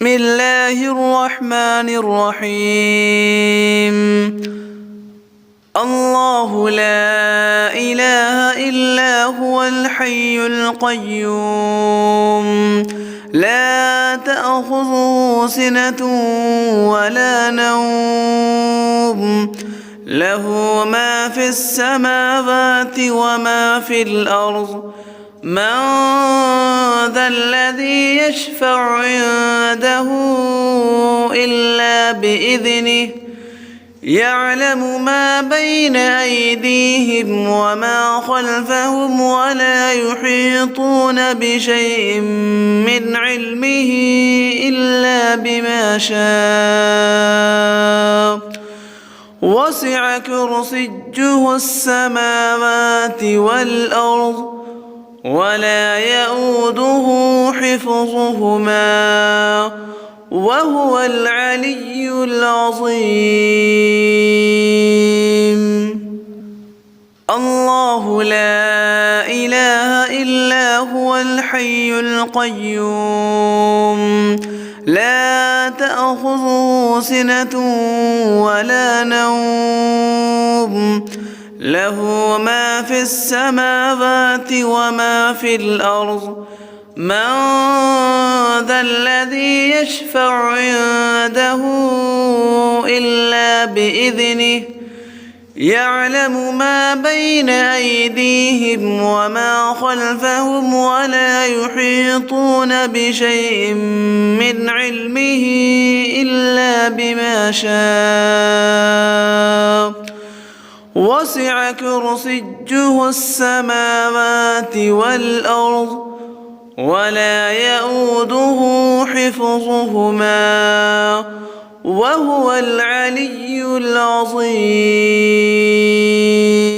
الله الرحمن الرحيم. الله لا إله إلا هو الحي القيوم لا تأخذه سنة ولا نوم له ما في السماوات وما في الأرض من ذا الذي يشفع عنده إلا بإذنه يعلم ما بين أيديهم وما خلفهم ولا يحيطون بشيء من علمه إلا بما شاء وسع كرسيه السماوات والأرض ولا يؤوده حفظهما وهو العلي العظيم. الله لا إله إلا هو الحي القيوم لا تأخذه سنة ولا نوم له ما في السماوات وما في الأرض من ذا الذي يشفع عنده إلا بإذنه يعلم ما بين أيديهم وما خلفهم ولا يحيطون بشيء من علمه إلا بما شاء وسع كرسيه السماوات والأرض ولا يؤوده حفظهما وهو العلي العظيم.